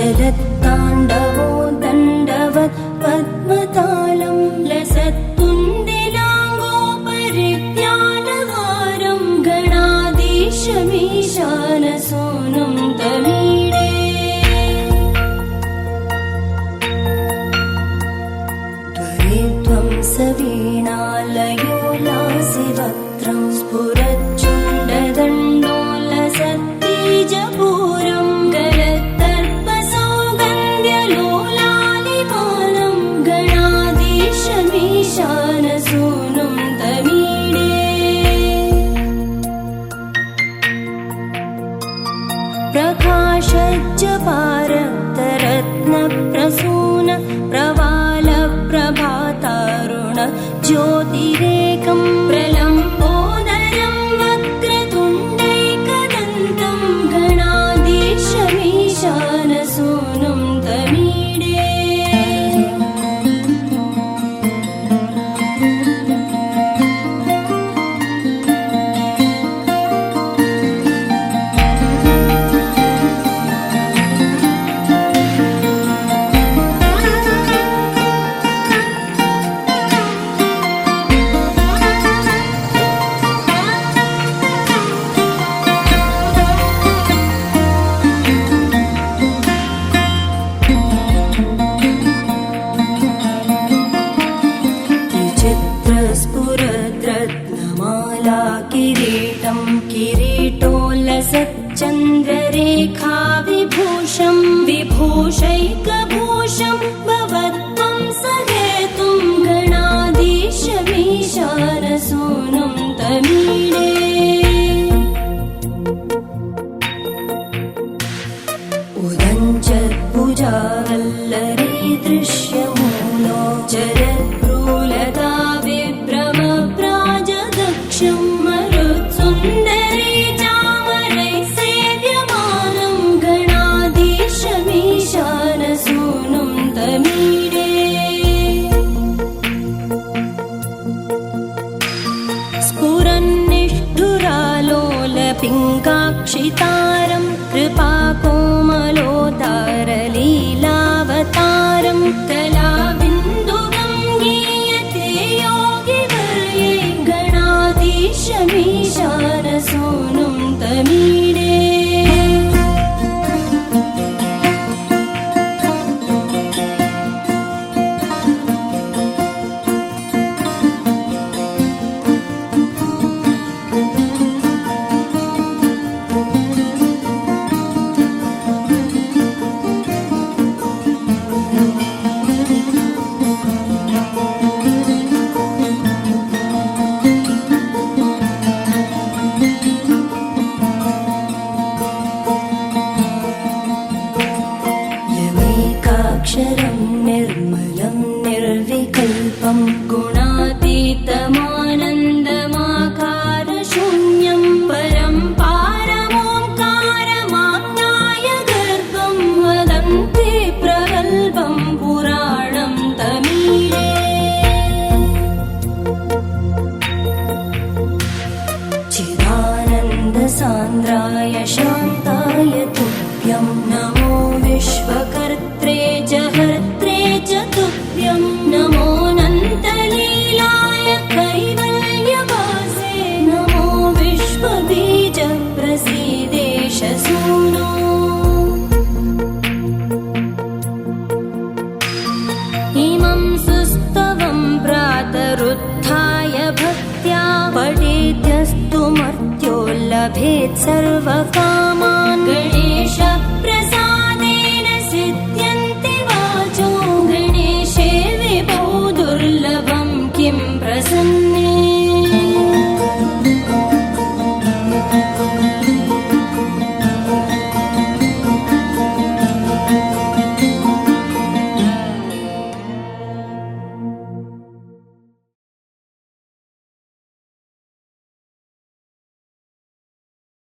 जलत्ताण्डवो दण्डवत् पद्मतालं लसत्तुण्डिलाङ्गोपरिज्ञानहारं गणाधीशमीशानसूनुं तमीडे त्वरित्वं सवीणालयोलासिवक्त्रं स्फुरच्चुण्डदण्डोलसत्तीजपूरं गरत्तर्पसौगन्ध्यलोलालिपालं गणाधीशमीशानसूनुं तमीडे प्रकाशज्जपारक्तरत्नप्रसून प्रवालप्रभातारुण ज्योतिरेकं प्रलम्बोदरं वक्रतुण्डैकदन्तं गणाधीशमीशानसूनुं तमीडे स्फुरद्रत्नमाला किरीटं किरीटोल्लसच्चन्द्ररेखा विभूषं विभूषैकभूषं भवत्वं सहेतुं गणाधीशमीशानसूनुं तमीडे उदञ्चत्भुजावल्लरी दृश्यमूलो जरद्भ्रूलता विभ्रमप्राजदक्षं मरुत्सुन्दरी चामरैः सेव्यमानं गणाधीशमीशानसूनुं तमीडे स्फुरन्निष्ठुरालोलपिङ्गाक्षितारं कृपाकोमलोदारलीलावतारं कलाबिन्दुगं गीयते योगिवर्ये गणाधीशमीशानसूनुं तमीडे यमेकाक्षरं निर्मलं निर्विकल्पं गुणातीतमानन्दमाकारशून्यं परं पारमोङ्कारमाज्ञाय गर्भं वदन्ति प्रगल्भं पुराणं तमीडे चिदानन्दसान्द्राय शान्ताय तुभ्यं नमो विश्वकर्त्रे च हर्त्रे च तुभ्यं नमोऽनन्तलीलाय कैवल्यवासे नमो विश्वबीजप्रसीदेश सूनो इमं सुस्तवं प्रातरुत्थाय भक्त्या पठेद्यस्तु मर्त्यो लभेत् सर्वकामान् गणेशप्रसादेन सिद्ध्यन्ति वाचो गणेशे विभो दुर्लभं किं प्रसन्ने